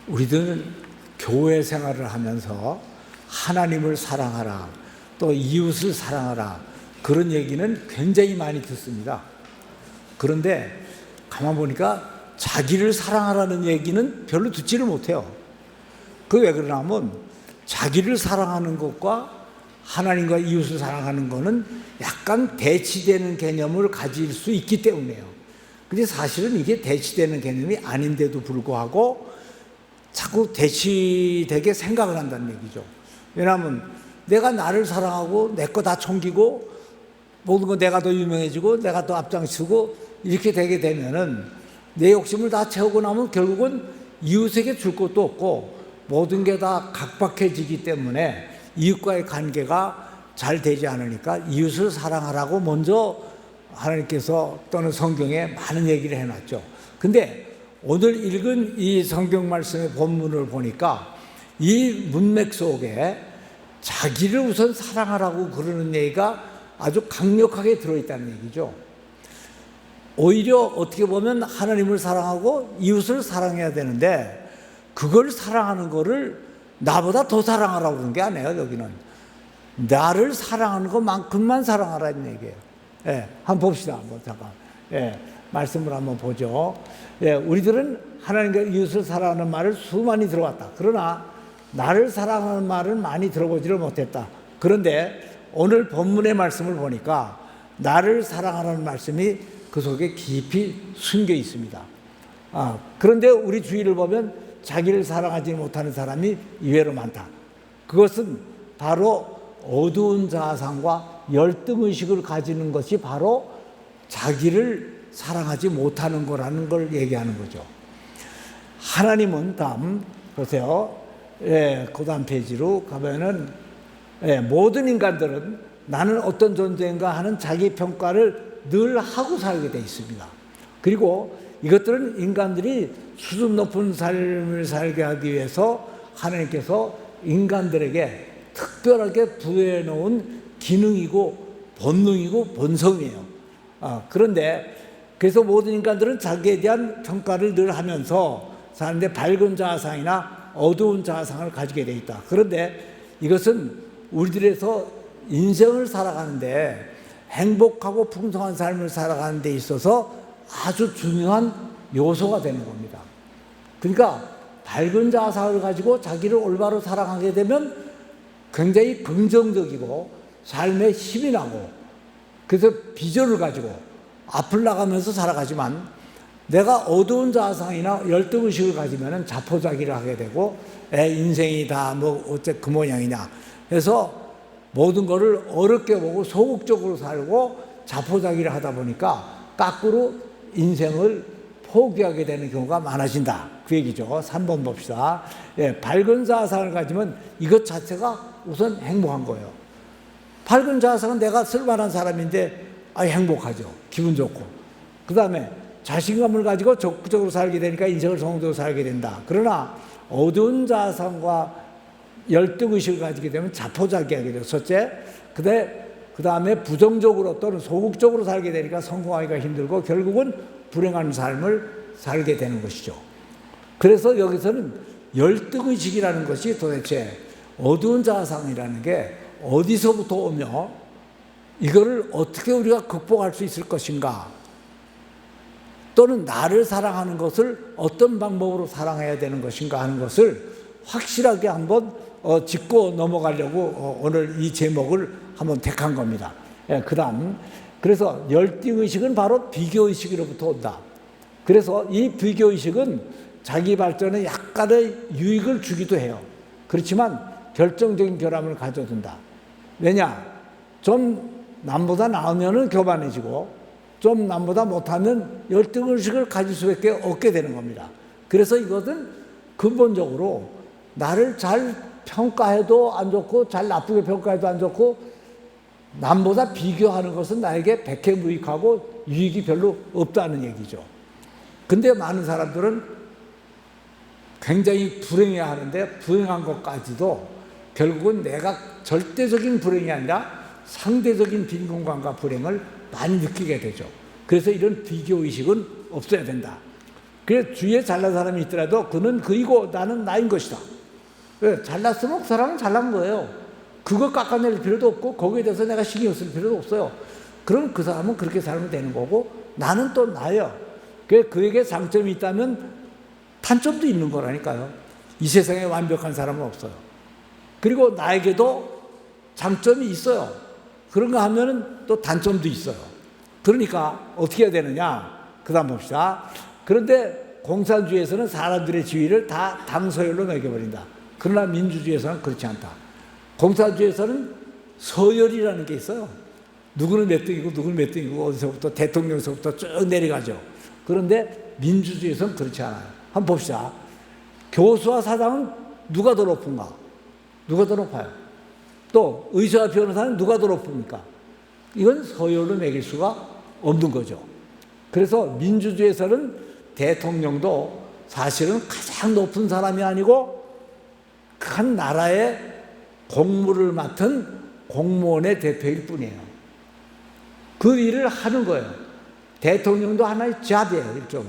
우리들은 교회 생활을 하면서 하나님을 사랑하라, 또 이웃을 사랑하라, 그런 얘기는 굉장히 많이 듣습니다. 그런데 가만 보니까 자기를 사랑하라는 얘기는 별로 듣지를 못해요. 그게 왜 그러냐면 자기를 사랑하는 것과 하나님과 이웃을 사랑하는 것은 약간 대치되는 개념을 가질 수 있기 때문이에요. 근데 사실은 이게 대치되는 개념이 아닌데도 불구하고 자꾸 대치되게 생각을 한다는 얘기죠. 왜냐하면 내가 나를 사랑하고 내 거 다 챙기고 모든 거 내가 더 유명해지고 내가 더 앞장서고 이렇게 되게 되면은 내 욕심을 다 채우고 나면 결국은 이웃에게 줄 것도 없고 모든 게 다 각박해지기 때문에 이웃과의 관계가 잘 되지 않으니까 이웃을 사랑하라고 먼저 하나님께서 또는 성경에 많은 얘기를 해놨죠. 근데 오늘 읽은 이 성경 말씀의 본문을 보니까 이 문맥 속에 자기를 우선 사랑하라고 그러는 얘기가 아주 강력하게 들어있다는 얘기죠. 오히려 어떻게 보면 하나님을 사랑하고 이웃을 사랑해야 되는데 그걸 사랑하는 거를 나보다 더 사랑하라고 그러는 게 아니에요. 여기는 나를 사랑하는 것만큼만 사랑하라는 얘기예요. 예, 한번 봅시다. 한번 잠깐. 예, 말씀을 한번 보죠. 예, 우리들은 하나님과 이웃을 사랑하는 말을 수많이 들어왔다. 그러나 나를 사랑하는 말은 많이 들어보지를 못했다. 그런데 오늘 본문의 말씀을 보니까 나를 사랑하라는 말씀이 그 속에 깊이 숨겨 있습니다. 그런데 우리 주위를 보면 자기를 사랑하지 못하는 사람이 의외로 많다. 그것은 바로 어두운 자아상과 열등의식을 가지는 것이 바로 자기를 사랑하지 못하는 거라는 걸 얘기하는 거죠. 하나님은 다음 보세요. 예, 그 다음 페이지로 가면은 모든 인간들은 나는 어떤 존재인가 하는 자기 평가를 늘 하고 살게 돼 있습니다. 그리고 이것들은 인간들이 수준 높은 삶을 살게 하기 위해서 하나님께서 인간들에게 특별하게 부여해 놓은 기능이고 본능이고 본성이에요. 그런데 그래서 모든 인간들은 자기에 대한 평가를 늘 하면서 사는데 밝은 자아상이나 어두운 자아상을 가지게 돼 있다. 그런데 이것은 우리들에서 인생을 살아가는데 행복하고 풍성한 삶을 살아가는 데 있어서 아주 중요한 요소가 되는 겁니다. 그러니까 밝은 자아상을 가지고 자기를 올바로 사랑하게 되면 굉장히 긍정적이고 삶에 힘이 나고 그래서 비전을 가지고 앞을 나가면서 살아가지만 내가 어두운 자아상이나 열등의식을 가지면 자포자기를 하게 되고 인생이 다 어째 그 모양이냐 해서 모든 것을 어렵게 보고 소극적으로 살고 자포자기를 하다 보니까 거꾸로 인생을 포기하게 되는 경우가 많아진다. 그 얘기죠. 3번 봅시다. 밝은 자아상을 가지면 이것 자체가 우선 행복한 거예요. 밝은 자아상은 내가 쓸만한 사람인데 행복하죠. 기분 좋고. 그 다음에 자신감을 가지고 적극적으로 살게 되니까 인생을 성공적으로 살게 된다. 그러나 어두운 자아상과 열등의식을 가지게 되면 자포자기하게 돼요. 첫째. 그 다음에 부정적으로 또는 소극적으로 살게 되니까 성공하기가 힘들고 결국은 불행한 삶을 살게 되는 것이죠. 그래서 여기서는 열등의식이라는 것이 도대체 어두운 자아상이라는 게 어디서부터 오며 이거를 어떻게 우리가 극복할 수 있을 것인가, 또는 나를 사랑하는 것을 어떤 방법으로 사랑해야 되는 것인가 하는 것을 확실하게 한번 짚고 넘어가려고 오늘 이 제목을 한번 택한 겁니다. 그 다음, 그래서 열등의식은 바로 비교의식으로부터 온다. 그래서 이 비교의식은 자기 발전에 약간의 유익을 주기도 해요. 그렇지만 결정적인 결함을 가져둔다. 왜냐? 좀 남보다 나으면 교만해지고 좀 남보다 못하면 열등의식을 가질 수밖에 없게 되는 겁니다. 그래서 이것은 근본적으로 나를 잘 평가해도 안 좋고 잘 나쁘게 평가해도 안 좋고 남보다 비교하는 것은 나에게 백해무익하고 유익이 별로 없다는 얘기죠. 근데 많은 사람들은 굉장히 불행해야 하는데 불행한 것까지도 결국은 내가 절대적인 불행이 아니라 상대적인 빈곤감과 불행을 많이 느끼게 되죠. 그래서 이런 비교의식은 없어야 된다. 그래 주위에 잘난 사람이 있더라도 그는 그이고 나는 나인 것이다. 왜? 잘났으면 그 사람은 잘난 거예요. 그거 깎아낼 필요도 없고 거기에 대해서 내가 신경 쓸 필요도 없어요. 그럼 그 사람은 그렇게 살면 되는 거고 나는 또 나예요. 그에게 장점이 있다면 단점도 있는 거라니까요. 이 세상에 완벽한 사람은 없어요. 그리고 나에게도 장점이 있어요. 그런가 하면은 또 단점도 있어요. 그러니까 어떻게 해야 되느냐? 그 다음 봅시다. 그런데 공산주의에서는 사람들의 지위를 다 당서열로 매겨버린다. 그러나 민주주의에서는 그렇지 않다. 공산주의에서는 서열이라는 게 있어요. 누구는 몇 등이고 누구는 몇 등이고 어디서부터 대통령서부터 쭉 내려가죠. 그런데 민주주의에서는 그렇지 않아요. 한번 봅시다. 교수와 사장은 누가 더 높은가? 누가 더 높아요? 또 의사와 변호사는 누가 더 높습니까? 이건 서열로 매길 수가 없는 거죠. 그래서 민주주의에서는 대통령도 사실은 가장 높은 사람이 아니고 한 나라의 공무를 맡은 공무원의 대표일 뿐이에요. 그 일을 하는 거예요. 대통령도 하나의 잡이에요, 일종의.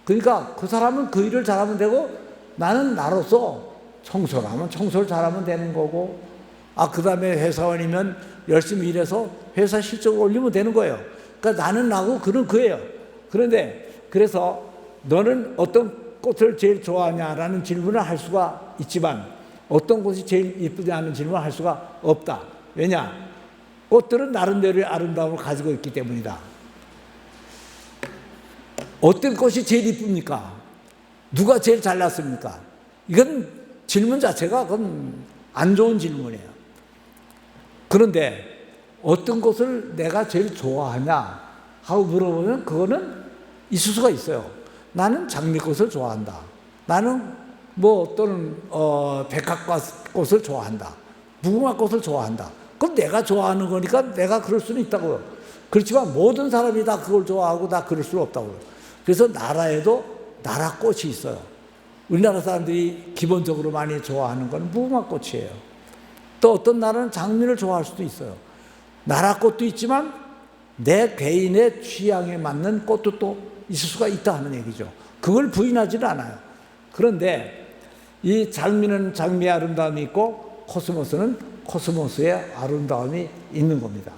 그러니까 그 사람은 그 일을 잘하면 되고 나는 나로서 청소를 하면 청소를 잘하면 되는 거고 그 다음에 회사원이면 열심히 일해서 회사 실적을 올리면 되는 거예요. 그러니까 나는 나고 그는 그예요. 그런데 그래서 너는 어떤 꽃을 제일 좋아하냐라는 질문을 할 수가 있지만 어떤 꽃이 제일 예쁘냐는 질문을 할 수가 없다. 왜냐? 꽃들은 나름대로의 아름다움을 가지고 있기 때문이다. 어떤 꽃이 제일 이쁩니까? 누가 제일 잘났습니까? 이건 질문 자체가 그건 안 좋은 질문이에요. 그런데 어떤 것을 내가 제일 좋아하냐 하고 물어보면 그거는 있을 수가 있어요. 나는 장미꽃을 좋아한다. 나는 또는 백합꽃을 좋아한다. 무궁화꽃을 좋아한다. 그럼 내가 좋아하는 거니까 내가 그럴 수는 있다고요. 그렇지만 모든 사람이 다 그걸 좋아하고 다 그럴 수는 없다고요. 그래서 나라에도 나라꽃이 있어요. 우리나라 사람들이 기본적으로 많이 좋아하는 건 무궁화꽃이에요. 또 어떤 나라는 장미를 좋아할 수도 있어요. 나라꽃도 있지만 내 개인의 취향에 맞는 꽃도 또 있을 수가 있다 하는 얘기죠. 그걸 부인하지는 않아요. 그런데 이 장미는 장미의 아름다움이 있고 코스모스는 코스모스의 아름다움이 있는 겁니다.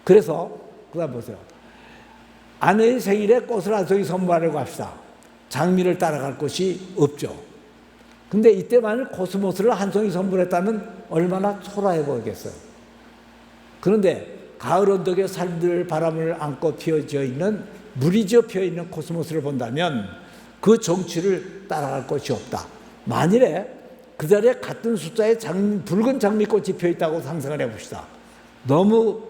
그래서 그다음 보세요. 아내의 생일에 꽃을 한 송이 선물하려고 합시다. 장미를 따라갈 곳이 없죠. 근데 이때 만일 코스모스를 한 송이 선물했다면 얼마나 초라해 보이겠어요. 그런데 가을 언덕에 살들 바람을 안고 피어져 있는 물이 져 피어 있는 코스모스를 본다면 그 정취를 따라갈 곳이 없다. 만일에 그 자리에 같은 숫자의 붉은 장미꽃이 피어 있다고 상상을 해봅시다. 너무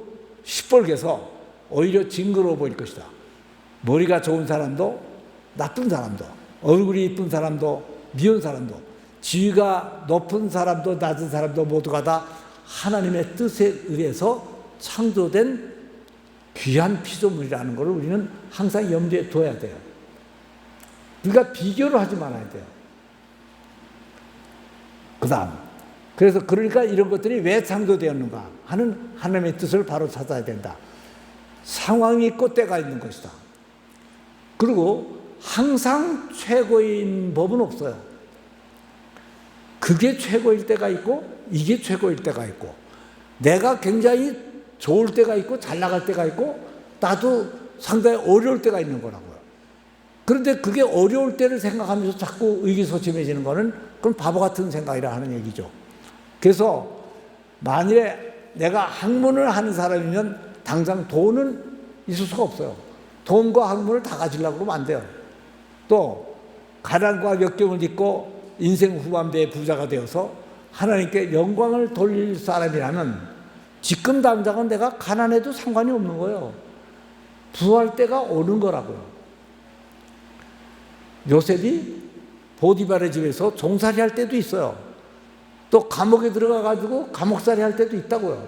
시뻘개서 오히려 징그러워 보일 것이다. 머리가 좋은 사람도 나쁜 사람도 얼굴이 이쁜 사람도 미운 사람도 지위가 높은 사람도 낮은 사람도 모두가 다 하나님의 뜻에 의해서 창조된 귀한 피조물이라는 것을 우리는 항상 염두에 둬야 돼요. 그러니까 비교를 하지 말아야 돼요. 그 다음 그러니까 이런 것들이 왜 창조되었는가 하는 하나님의 뜻을 바로 찾아야 된다. 상황이 있고 때가 있는 것이다. 그리고 항상 최고인 법은 없어요. 그게 최고일 때가 있고 이게 최고일 때가 있고 내가 굉장히 좋을 때가 있고 잘 나갈 때가 있고 나도 상당히 어려울 때가 있는 거라고요. 그런데 그게 어려울 때를 생각하면서 자꾸 의기소침해지는 거는 그건 바보 같은 생각이라 하는 얘기죠. 그래서 만일에 내가 학문을 하는 사람이면 당장 돈은 있을 수가 없어요. 돈과 학문을 다 가지려고 그러면 안 돼요. 또 가난과 역경을 딛고 인생 후반대에 부자가 되어서 하나님께 영광을 돌릴 사람이라면 지금 당장은 내가 가난해도 상관이 없는 거예요. 부할 때가 오는 거라고요. 요셉이 보디발의 집에서 종살이 할 때도 있어요. 또 감옥에 들어가가지고 감옥살이 할 때도 있다고요.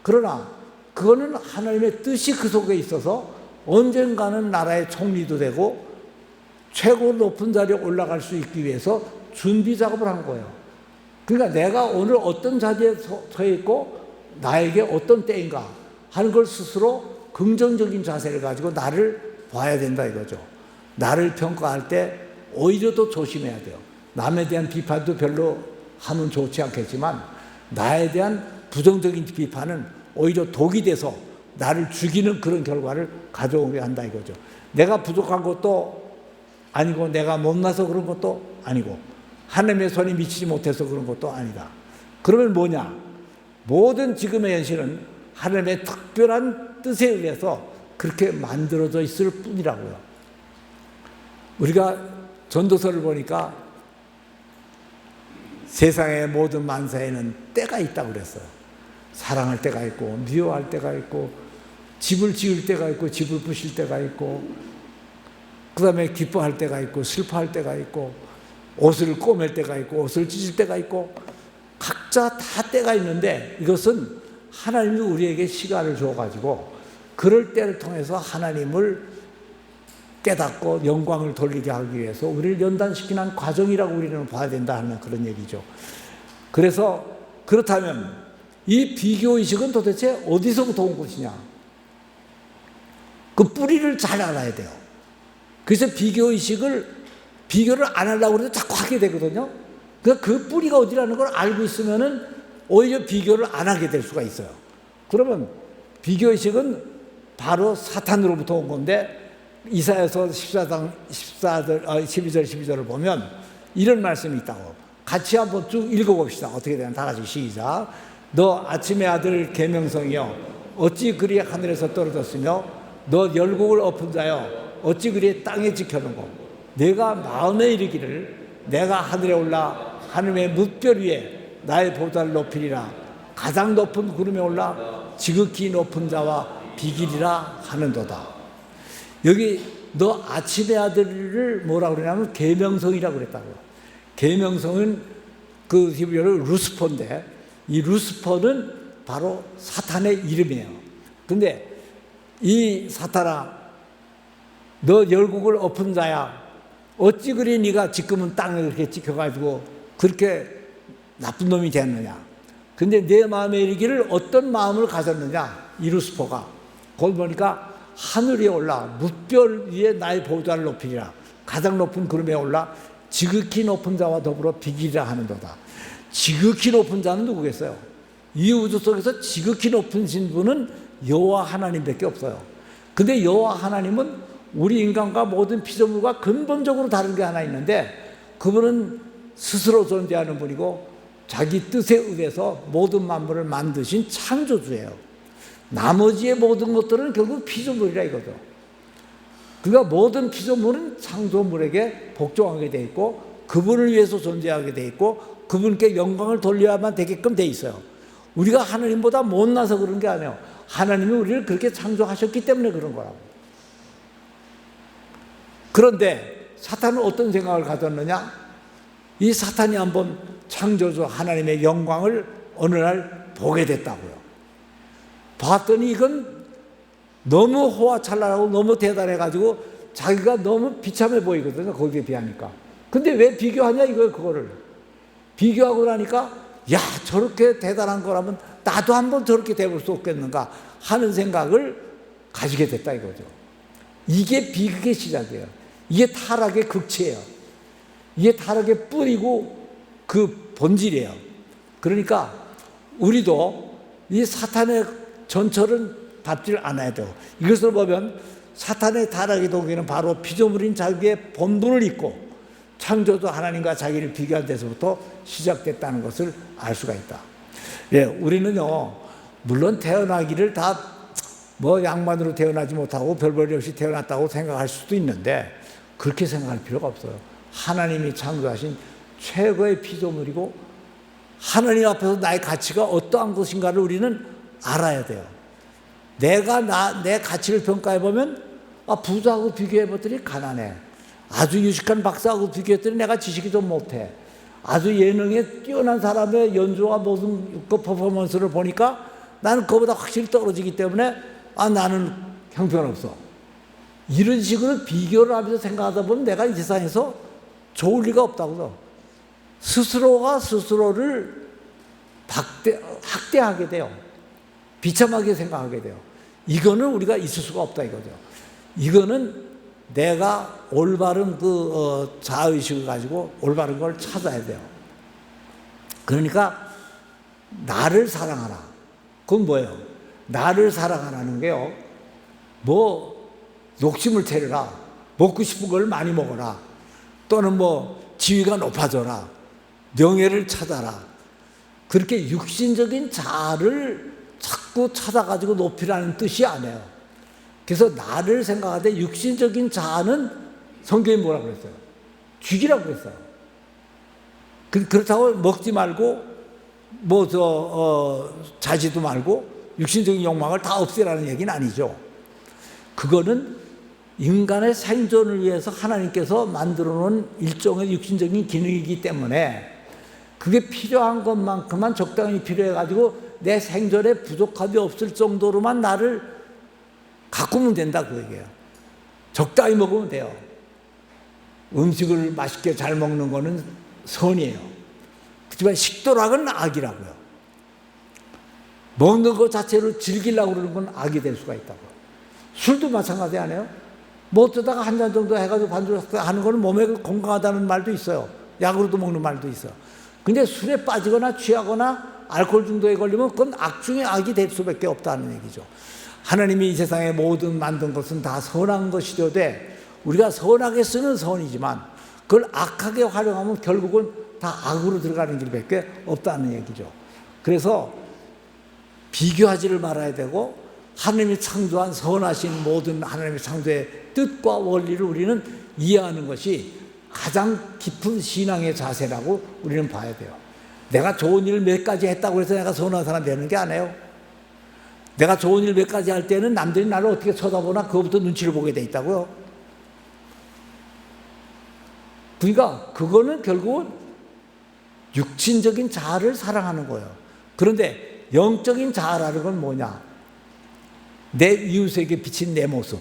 그러나 그거는 하나님의 뜻이 그 속에 있어서 언젠가는 나라의 총리도 되고 최고 높은 자리에 올라갈 수 있기 위해서 준비 작업을 한 거예요. 그러니까 내가 오늘 어떤 자리에 서 있고 나에게 어떤 때인가 하는 걸 스스로 긍정적인 자세를 가지고 나를 봐야 된다 이거죠. 나를 평가할 때 오히려 더 조심해야 돼요. 남에 대한 비판도 별로 하면 좋지 않겠지만 나에 대한 부정적인 비판은 오히려 독이 돼서 나를 죽이는 그런 결과를 가져오게 한다 이거죠. 내가 부족한 것도 아니고 내가 못나서 그런 것도 아니고 하나님의 손이 미치지 못해서 그런 것도 아니다. 그러면 뭐냐? 모든 지금의 현실은 하나님의 특별한 뜻에 의해서 그렇게 만들어져 있을 뿐이라고요. 우리가 전도서를 보니까 세상의 모든 만사에는 때가 있다고 그랬어요. 사랑할 때가 있고 미워할 때가 있고 집을 지을 때가 있고 집을 부실 때가 있고 그 다음에 기뻐할 때가 있고 슬퍼할 때가 있고 옷을 꼬맬 때가 있고 옷을 찢을 때가 있고 각자 다 때가 있는데 이것은 하나님이 우리에게 시간을 줘가지고 그럴 때를 통해서 하나님을 깨닫고 영광을 돌리게 하기 위해서 우리를 연단시키는 과정이라고 우리는 봐야 된다 하는 그런 얘기죠. 그래서 그렇다면 이 비교의식은 도대체 어디서부터 온 것이냐? 그 뿌리를 잘 알아야 돼요. 그래서 비교의식을 비교를 안 하려고 해도 자꾸 하게 되거든요. 그러니까 그 뿌리가 어디라는 걸 알고 있으면은 오히려 비교를 안 하게 될 수가 있어요. 그러면 비교의식은 바로 사탄으로부터 온 건데 이사야서 12절 12절을 보면 이런 말씀이 있다고 같이 한번 쭉 읽어봅시다. 어떻게 되나 다 같이 시작. 너 아침의 아들 계명성이여 어찌 그리 하늘에서 떨어졌으며 너 열국을 엎은 자여 어찌 그리 땅에 지켜놓고 내가 마음에 이르기를 내가 하늘에 올라 하늘의 뭇별 위에 나의 보좌를 높이리라 가장 높은 구름에 올라 지극히 높은 자와 비기리라 하는도다. 여기 너 아침의 아들을 뭐라고 그러냐면 계명성이라고 그랬다고요. 계명성은 그 히브리어로 루스퍼인데 이 루스퍼는 바로 사탄의 이름이에요. 근데 이 사탄아 너 열국을 엎은 자야 어찌 그리 네가 지금은 땅을 그렇게 지켜가지고 그렇게 나쁜 놈이 됐느냐. 근데 내 마음에 이르기를 어떤 마음을 가졌느냐 이 루스퍼가 거기 보니까 하늘에 올라 뭇별 위에 나의 보좌를 높이리라 가장 높은 구름에 올라 지극히 높은 자와 더불어 비기리라 하는도다. 지극히 높은 자는 누구겠어요? 이 우주 속에서 지극히 높은 분은 여호와 하나님밖에 없어요. 근데 여호와 하나님은 우리 인간과 모든 피조물과 근본적으로 다른 게 하나 있는데 그분은 스스로 존재하는 분이고 자기 뜻에 의해서 모든 만물을 만드신 창조주예요. 나머지의 모든 것들은 결국 피조물이라 이거죠. 그러니까 모든 피조물은 창조물에게 복종하게 돼 있고 그분을 위해서 존재하게 돼 있고 그분께 영광을 돌려야만 되게끔 돼 있어요. 우리가 하나님보다 못나서 그런 게 아니에요. 하나님이 우리를 그렇게 창조하셨기 때문에 그런 거라고. 그런데 사탄은 어떤 생각을 가졌느냐? 이 사탄이 한번 창조주 하나님의 영광을 어느 날 보게 됐다고요. 봤더니 이건 너무 호화찬란하고 너무 대단해가지고 자기가 너무 비참해 보이거든요. 거기에 비하니까. 근데 왜 비교하냐 이거예요. 그거를 비교하고 나니까 야 저렇게 대단한 거라면 나도 한번 저렇게 돼볼 수 없겠는가 하는 생각을 가지게 됐다 이거죠. 이게 비극의 시작이에요. 이게 타락의 극치예요. 이게 타락의 뿌리고 그 본질이에요. 그러니까 우리도 이 사탄의 전철은 밟지 않아야 돼요. 이것을 보면 사탄의 타락의 동기는 바로 피조물인 자기의 본분을 잊고 창조주 하나님과 자기를 비교한 데서부터 시작됐다는 것을 알 수가 있다. 예, 우리는요, 물론 태어나기를 다 뭐 양반으로 태어나지 못하고 별볼일 없이 태어났다고 생각할 수도 있는데 그렇게 생각할 필요가 없어요. 하나님이 창조하신 최고의 피조물이고 하나님 앞에서 나의 가치가 어떠한 것인가를 우리는 알아야 돼요. 내가 내 가치를 평가해보면 부자하고 비교해봤더니 가난해. 아주 유식한 박사하고 비교했더니 내가 지식이 좀 못해. 아주 예능에 뛰어난 사람의 연주와 모든 그 퍼포먼스를 보니까 나는 그보다 확실히 떨어지기 때문에 나는 형편없어. 이런 식으로 비교를 하면서 생각하다 보면 내가 이 세상에서 좋을 리가 없다고요. 스스로가 스스로를 학대하게 돼요. 비참하게 생각하게 돼요. 이거는 우리가 있을 수가 없다 이거죠. 이거는 내가 올바른 자아의식을 가지고 올바른 걸 찾아야 돼요. 그러니까 나를 사랑하라. 그건 뭐예요? 나를 사랑하라는 게요, 뭐 욕심을 차려라, 먹고 싶은 걸 많이 먹어라, 또는 뭐 지위가 높아져라, 명예를 찾아라, 그렇게 육신적인 자아를 자꾸 찾아가지고 높이라는 뜻이 아니에요. 그래서 나를 생각하되 육신적인 자아는 성경이 뭐라고 그랬어요? 죽이라고 그랬어요. 그렇다고 먹지 말고 자지도 말고 육신적인 욕망을 다 없애라는 얘기는 아니죠. 그거는 인간의 생존을 위해서 하나님께서 만들어 놓은 일종의 육신적인 기능이기 때문에 그게 필요한 것만큼만 적당히 필요해가지고 내 생존에 부족함이 없을 정도로만 나를 가꾸면 된다, 그 얘기예요. 적당히 먹으면 돼요. 음식을 맛있게 잘 먹는 거는 선이에요. 그렇지만 식도락은 악이라고요. 먹는 것 자체로 즐기려고 그러는 건 악이 될 수가 있다고요. 술도 마찬가지 아니에요? 뭐 어쩌다가 한 잔 정도 해가지고 반주 하는 거는 몸에 건강하다는 말도 있어요. 약으로도 먹는 말도 있어요. 근데 술에 빠지거나 취하거나 알코올 중독에 걸리면 그건 악 중에 악이 될 수밖에 없다는 얘기죠. 하나님이 이 세상에 모든 만든 것은 다 선한 것이려되 우리가 선하게 쓰는 선이지만 그걸 악하게 활용하면 결국은 다 악으로 들어가는 길밖에 없다는 얘기죠. 그래서 비교하지를 말아야 되고 하나님이 창조한 선하신 모든 하나님의 창조의 뜻과 원리를 우리는 이해하는 것이 가장 깊은 신앙의 자세라고 우리는 봐야 돼요. 내가 좋은 일 몇 가지 했다고 해서 내가 선한 사람 되는 게 아니에요. 내가 좋은 일 몇 가지 할 때는 남들이 나를 어떻게 쳐다보나 그거부터 눈치를 보게 돼 있다고요. 그러니까 그거는 결국은 육신적인 자아를 사랑하는 거예요. 그런데 영적인 자아라는 건 뭐냐? 내 이웃에게 비친 내 모습,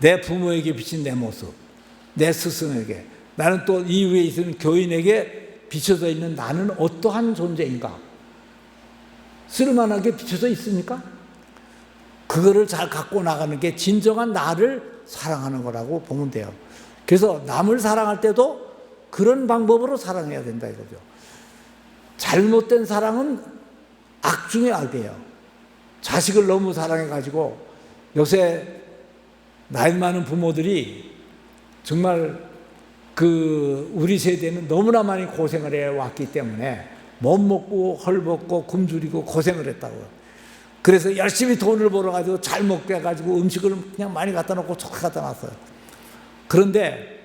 내 부모에게 비친 내 모습, 내 스승에게, 나는 또 이후에 있는 교인에게 비춰져 있는 나는 어떠한 존재인가? 쓸만하게 비춰져 있습니까? 그거를 잘 갖고 나가는 게 진정한 나를 사랑하는 거라고 보면 돼요. 그래서 남을 사랑할 때도 그런 방법으로 사랑해야 된다 이거죠. 잘못된 사랑은 악 중의 악이에요. 자식을 너무 사랑해가지고 요새 나이 많은 부모들이 정말 우리 세대는 너무나 많이 고생을 해왔기 때문에 못 먹고 헐벗고 굶주리고 고생을 했다고요. 그래서 열심히 돈을 벌어가지고 잘 먹게 해가지고 음식을 그냥 많이 갖다 놓고 쏙 갖다 놨어요. 그런데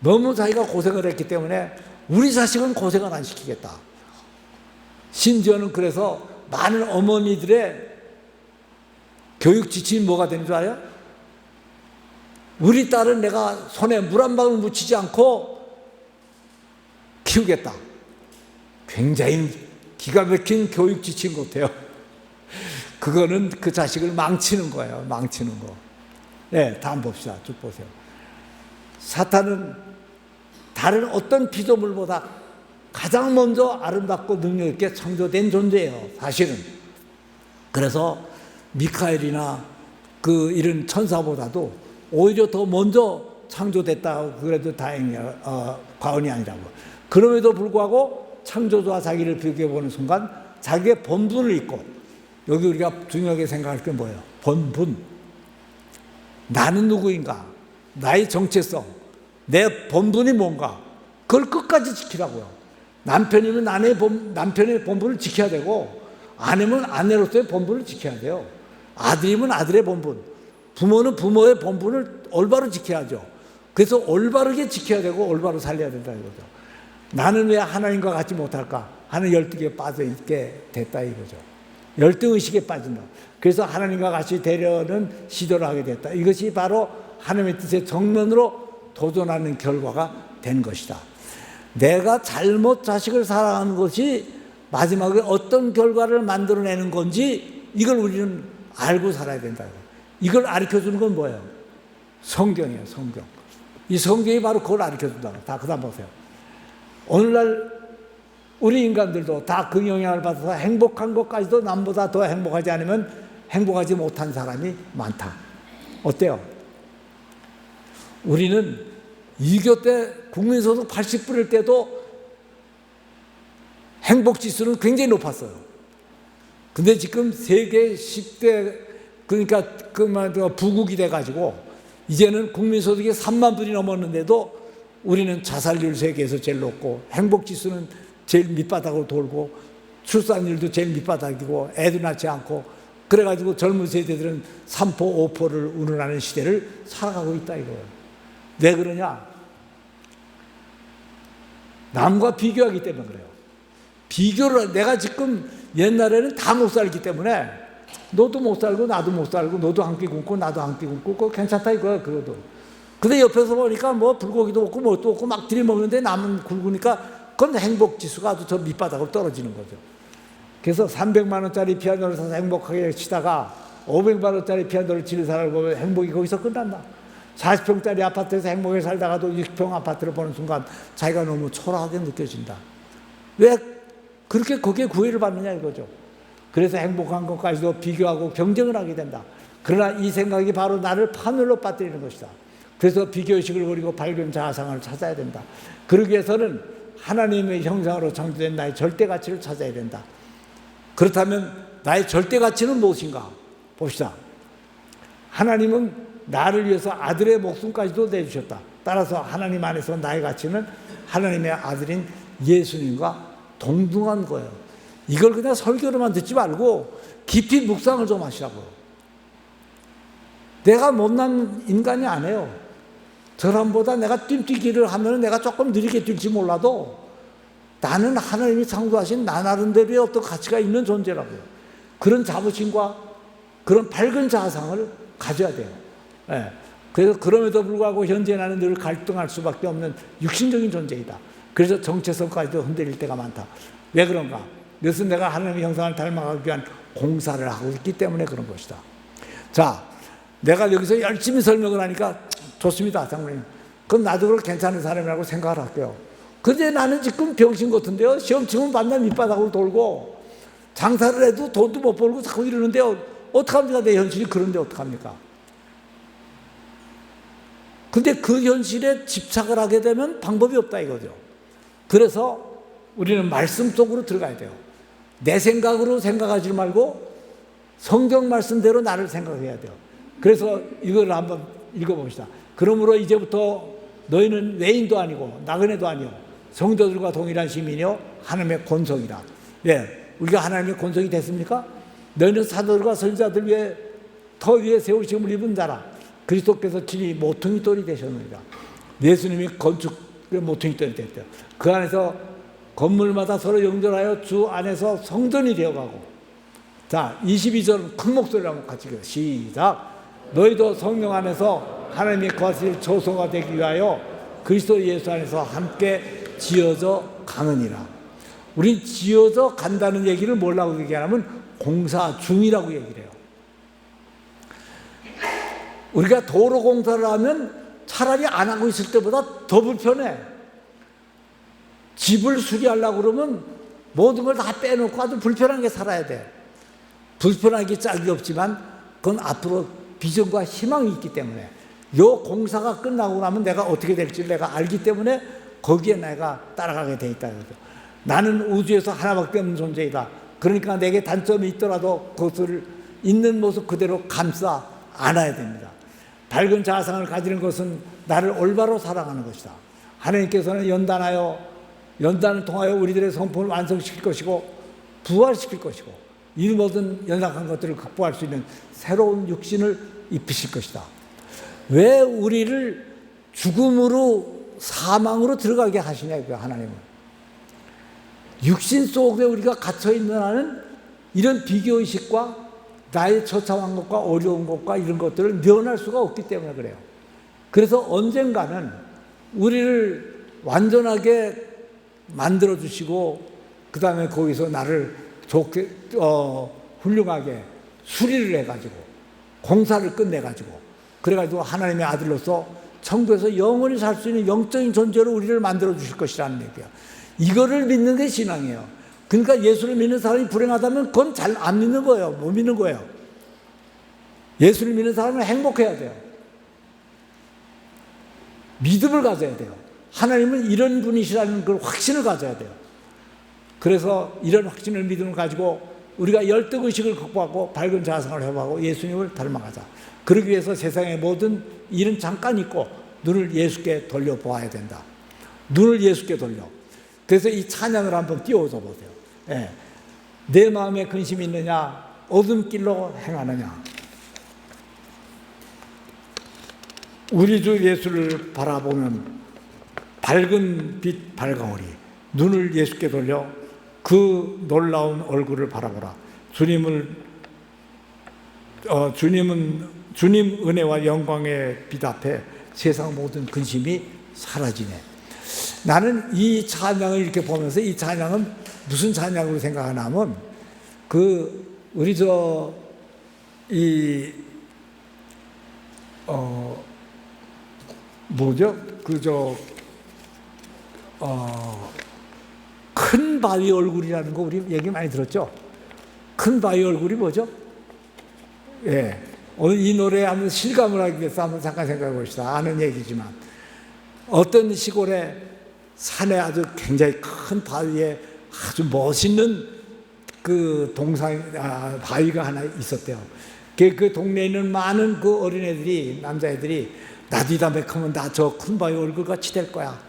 너무 자기가 고생을 했기 때문에 우리 자식은 고생을 안 시키겠다. 심지어는 그래서 많은 어머니들의 교육 지침이 뭐가 되는 줄 알아요? 우리 딸은 내가 손에 물 한 방울 묻히지 않고 키우겠다. 굉장히 기가 막힌 교육 지침 같아요. 그거는 그 자식을 망치는 거예요. 망치는 거. 네, 다음 봅시다. 쭉 보세요. 사탄은 다른 어떤 피조물보다 가장 먼저 아름답고 능력 있게 창조된 존재예요. 사실은. 그래서 미카엘이나 이런 천사보다도 오히려 더 먼저 창조됐다고 그래도 다행이에요. 과언이 아니라고. 그럼에도 불구하고 창조주와 자기를 비교해보는 순간 자기의 본분을 잊고, 여기 우리가 중요하게 생각할 게 뭐예요? 본분. 나는 누구인가? 나의 정체성. 내 본분이 뭔가? 그걸 끝까지 지키라고요. 남편이면 남편의 본분을 지켜야 되고, 아내면 아내로서의 본분을 지켜야 돼요. 아들이면 아들의 본분, 부모는 부모의 본분을 올바로 지켜야죠. 그래서 올바르게 지켜야 되고 올바로 살려야 된다 이거죠. 나는 왜 하나님과 같지 못할까 하는 열등에 빠져 있게 됐다 이거죠. 열등의식에 빠진다. 그래서 하나님과 같이 되려는 시도를 하게 됐다. 이것이 바로 하나님의 뜻에 정면으로 도전하는 결과가 된 것이다. 내가 잘못 자식을 사랑하는 것이 마지막에 어떤 결과를 만들어내는 건지 이걸 우리는 알고 살아야 된다. 이걸 가르쳐주는 건 뭐예요? 성경이에요. 성경. 이 성경이 바로 그걸 가르쳐준다. 다 그다음 보세요. 오늘날 우리 인간들도 다 그 영향을 받아서 행복한 것까지도 남보다 더 행복하지 않으면 행복하지 못한 사람이 많다. 어때요? 우리는 2.25 때 국민소득 80%일 때도 행복지수는 굉장히 높았어요. 근데 지금 세계 10대, 그러니까 부국이 돼가지고 이제는 국민소득이 3만 불이 넘었는데도 우리는 자살률 세계에서 제일 높고 행복지수는 제일 밑바닥으로 돌고 출산율도 제일 밑바닥이고 애도 낳지 않고, 그래가지고 젊은 세대들은 3포, 5포를 운운하는 시대를 살아가고 있다 이거예요. 왜 그러냐? 남과 비교하기 때문에 그래요. 비교를, 내가 지금 옛날에는 다 못 살기 때문에 너도 못 살고 나도 못 살고 너도 한 끼 굶고 나도 한 끼 굶고 그거 괜찮다 이거야. 그래도. 근데 옆에서 보니까 뭐 불고기도 없고 뭣도 없고 막 들이먹는데 남은 굶으니까 그건 행복지수가 아주 저 밑바닥으로 떨어지는 거죠. 그래서 300만 원짜리 피아노를 사서 행복하게 치다가 500만 원짜리 피아노를 치는 사람을 보면 행복이 거기서 끝난다. 40평짜리 아파트에서 행복하게 살다가도 60평 아파트를 보는 순간 자기가 너무 초라하게 느껴진다. 왜 그렇게 거기에 구애를 받느냐 이거죠. 그래서 행복한 것까지도 비교하고 경쟁을 하게 된다. 그러나 이 생각이 바로 나를 파멸로 빠뜨리는 것이다. 그래서 비교의식을 버리고 밝은 자아상을 찾아야 된다. 그러기 위해서는 하나님의 형상으로 창조된 나의 절대 가치를 찾아야 된다. 그렇다면 나의 절대 가치는 무엇인가? 봅시다. 하나님은 나를 위해서 아들의 목숨까지도 내주셨다. 따라서 하나님 안에서 나의 가치는 하나님의 아들인 예수님과 동등한 거예요. 이걸 그냥 설교로만 듣지 말고 깊이 묵상을 좀 하시라고요. 내가 못난 인간이 아니에요. 저 사람보다 내가 뛰기를 하면 내가 조금 느리게 뛸지 몰라도 나는 하나님이 창조하신 나 나름대로의 어떤 가치가 있는 존재라고요. 그런 자부심과 그런 밝은 자아상을 가져야 돼요. 예. 그래서 그럼에도 불구하고 현재 나는 늘 갈등할 수밖에 없는 육신적인 존재이다. 그래서 정체성까지도 흔들릴 때가 많다. 왜 그런가? 그것은 내가 하나님의 형상을 닮아가기 위한 공사를 하고 있기 때문에 그런 것이다. 자, 내가 여기서 열심히 설명을 하니까 좋습니다, 장로님. 그럼 나도 그걸 괜찮은 사람이라고 생각을 할게요. 근데 나는 지금 병신 같은데요. 시험 치면 만날 밑바닥으로 돌고 장사를 해도 돈도 못 벌고 자꾸 이러는데요. 어떡합니까? 내 현실이 그런데 어떡합니까? 근데 그 현실에 집착을 하게 되면 방법이 없다 이거죠. 그래서 우리는 말씀 속으로 들어가야 돼요. 내 생각으로 생각하지 말고 성경 말씀대로 나를 생각해야 돼요. 그래서 이걸 한번 읽어봅시다. 그러므로 이제부터 너희는 외인도 아니고 나그네도 아니요 성도들과 동일한 시민이요 하나님의 권속이라. 예, 우리가 하나님의 권속이 됐습니까? 너희는 사도들과 선지자들 위에 더 위에 세우심을 입은 자라. 그리스도께서 친히 모퉁이돌이 되셨느니라. 예수님이 건축의 모퉁이돌이 됐대요. 그 안에서 건물마다 서로 연결하여 주 안에서 성전이 되어가고. 자, 22절 큰 목소리로 한번 같이 읽어요. 시작. 너희도 성령 안에서 하나님의 거하실 조소가 되기 위하여 그리스도 예수 안에서 함께 지어져 가느니라. 우린 지어져 간다는 얘기를 뭐라고 얘기하냐면 공사 중이라고 얘기를 해요. 우리가 도로 공사를 하면 차라리 안 하고 있을 때보다 더 불편해. 집을 수리하려고 그러면 모든 걸 다 빼놓고 아주 불편하게 살아야 돼. 불편하기 짝이 없지만 그건 앞으로 비전과 희망이 있기 때문에 요 공사가 끝나고 나면 내가 어떻게 될지 내가 알기 때문에 거기에 내가 따라가게 돼 있다는 거죠. 나는 우주에서 하나밖에 없는 존재이다. 그러니까 내게 단점이 있더라도 그것을 있는 모습 그대로 감싸 안아야 됩니다. 밝은 자아상을 가지는 것은 나를 올바로 사랑하는 것이다. 하나님께서는 연단을 통하여 우리들의 성품을 완성시킬 것이고 부활시킬 것이고 이 모든 연약한 것들을 극복할 수 있는 새로운 육신을 입히실 것이다. 왜 우리를 죽음으로 사망으로 들어가게 하시냐 이거야. 하나님은 육신 속에 우리가 갇혀있는 한은 이런 비교의식과 나의 처참한 것과 어려운 것과 이런 것들을 면할 수가 없기 때문에 그래요. 그래서 언젠가는 우리를 완전하게 만들어주시고 그 다음에 거기서 나를 좋게 훌륭하게 수리를 해가지고 공사를 끝내가지고 그래가지고 하나님의 아들로서 천국에서 영원히 살 수 있는 영적인 존재로 우리를 만들어주실 것이라는 얘기야. 이거를 믿는 게 신앙이에요. 그러니까 예수를 믿는 사람이 불행하다면 그건 잘 안 믿는 거예요. 못 믿는 거예요. 예수를 믿는 사람은 행복해야 돼요. 믿음을 가져야 돼요. 하나님은 이런 분이시라는 걸 확신을 가져야 돼요. 그래서 이런 확신을 믿음을 가지고 우리가 열등의식을 극복하고 밝은 자성을 회복하고 예수님을 닮아가자. 그러기 위해서 세상의 모든 일은 잠깐 있고 눈을 예수께 돌려보아야 된다. 눈을 예수께 돌려. 그래서 이 찬양을 한번 띄워줘 보세요. 예. 내 마음에 근심이 있느냐 어둠 길로 행하느냐. 우리 주 예수를 바라보면 밝은 빛 밝아오리. 눈을 예수께 돌려 그 놀라운 얼굴을 바라보라. 주님 은혜와 영광의 빛 앞에 세상 모든 근심이 사라지네. 나는 이 찬양을 이렇게 보면서 이 찬양은 무슨 찬양으로 생각하냐면 우리 큰 바위 얼굴이라는 거 우리 얘기 많이 들었죠? 큰 바위 얼굴이 뭐죠? 예. 오늘 이 노래에 한번 실감을 하기 위해서 한번 잠깐 생각해 봅시다. 아는 얘기지만. 어떤 시골에 산에 아주 굉장히 큰 바위에 아주 멋있는 바위가 하나 있었대요. 그 동네에 있는 많은 그 어린애들이, 남자애들이 나도 이 다음에 크면 나 저 큰 바위 얼굴같이 될 거야.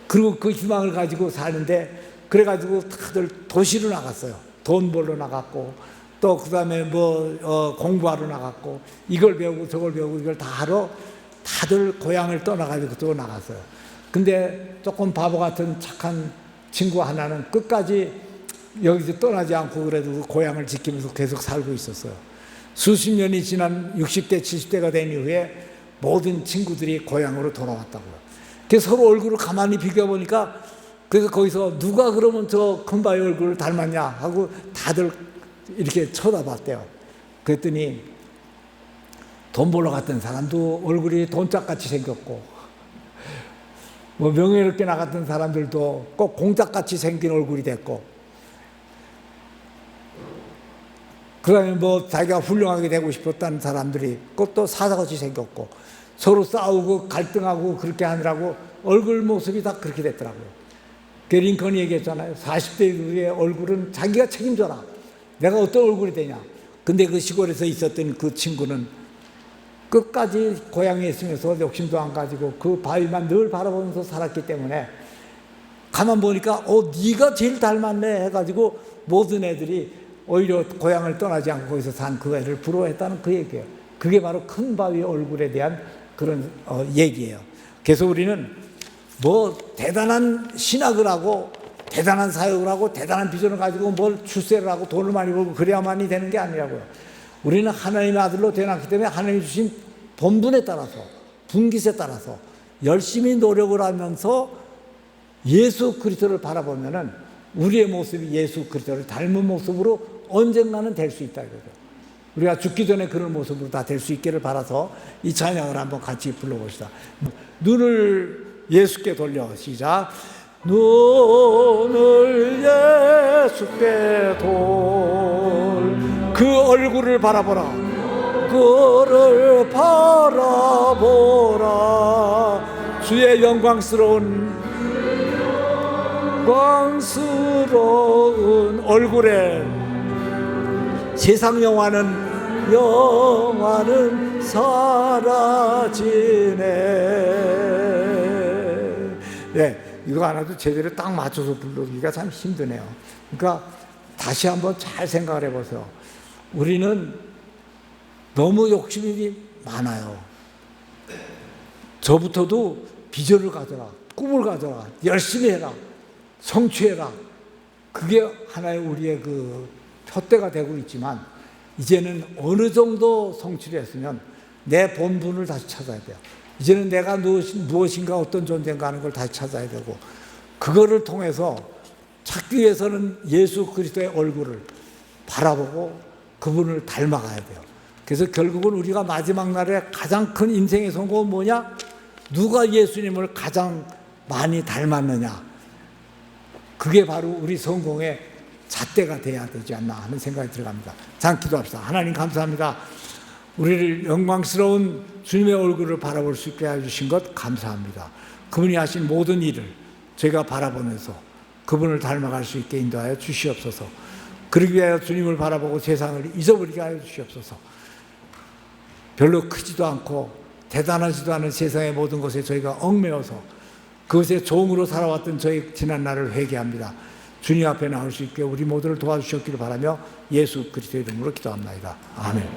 그리고 그 희망을 가지고 사는데 그래가지고 다들 도시로 나갔어요. 돈 벌러 나갔고 또 그 다음에 공부하러 나갔고 이걸 배우고 저걸 배우고 이걸 다 하러 다들 고향을 떠나가지고 또 나갔어요. 근데 조금 바보 같은 착한 친구 하나는 끝까지 여기서 떠나지 않고 그래도 고향을 지키면서 계속 살고 있었어요. 수십 년이 지난 60대 70대가 된 이후에 모든 친구들이 고향으로 돌아왔다고요. 그래서 서로 얼굴을 가만히 비교해보니까 그래서 거기서 누가 그러면 저 큰바위 얼굴을 닮았냐 하고 다들 이렇게 쳐다봤대요. 그랬더니 돈 벌러 갔던 사람도 얼굴이 돈짝같이 생겼고 명예롭게 나갔던 사람들도 꼭 공짝같이 생긴 얼굴이 됐고 그 다음에 자기가 훌륭하게 되고 싶었다는 사람들이 또 사사같이 생겼고 서로 싸우고 갈등하고 그렇게 하느라고 얼굴 모습이 다 그렇게 됐더라고요. 링컨이 얘기했잖아요. 40대 이후의 얼굴은 자기가 책임져라. 내가 어떤 얼굴이 되냐. 근데 그 시골에서 있었던 그 친구는 끝까지 고향에 있으면서 욕심도 안 가지고 그 바위만 늘 바라보면서 살았기 때문에 가만 보니까 네가 제일 닮았네 해가지고 모든 애들이 오히려 고향을 떠나지 않고 거기서 산 그 애를 부러워했다는 그 얘기예요. 그게 바로 큰 바위 얼굴에 대한 그런 얘기예요. 그래서 우리는 대단한 신학을 하고 대단한 사역을 하고 대단한 비전을 가지고 뭘 출세를 하고 돈을 많이 벌고 그래야만이 되는 게 아니라고요. 우리는 하나님의 아들로 태어났기 때문에 하나님이 주신 본분에 따라서 분깃에 따라서 열심히 노력을 하면서 예수 그리스도를 바라보면은 우리의 모습이 예수 그리스도를 닮은 모습으로 언젠가는 될 수 있다 이거죠. 우리가 죽기 전에 그런 모습으로 다 될 수 있기를 바라서 이 찬양을 한번 같이 불러봅시다. 눈을 예수께 돌려 시작. 눈을 예수께 그 얼굴을 바라보라. 그를 바라보라. 주의 영광스러운 얼굴에 세상 영화는 사라지네. 네, 이거 하나도 제대로 딱 맞춰서 부르기가 참 힘드네요. 그러니까 다시 한번 잘 생각을 해보세요. 우리는 너무 욕심이 많아요. 저부터도 비전을 가져라, 꿈을 가져라, 열심히 해라, 성취해라. 그게 하나의 우리의 푯대가 되고 있지만 이제는 어느 정도 성취를 했으면 내 본분을 다시 찾아야 돼요. 이제는 내가 무엇인가 어떤 존재인가 하는 걸 다시 찾아야 되고 그거를 통해서 찾기 위해서는 예수 그리스도의 얼굴을 바라보고 그분을 닮아가야 돼요. 그래서 결국은 우리가 마지막 날에 가장 큰 인생의 성공은 뭐냐? 누가 예수님을 가장 많이 닮았느냐? 그게 바로 우리 성공의 잣대가 돼야 되지 않나 하는 생각이 들어갑니다. 잠깐 기도합시다. 하나님 감사합니다. 우리를 영광스러운 주님의 얼굴을 바라볼 수 있게 해주신 것 감사합니다. 그분이 하신 모든 일을 제가 바라보면서 그분을 닮아갈 수 있게 인도하여 주시옵소서. 그러기 위하여 주님을 바라보고 세상을 잊어버리게 하여 주시옵소서. 별로 크지도 않고 대단하지도 않은 세상의 모든 것에 저희가 얽매여서 그것의 종으로 살아왔던 저희 지난 날을 회개합니다. 주님 앞에 나올 수 있게 우리 모두를 도와주셨기를 바라며 예수 그리스도의 이름으로 기도합니다. 아멘.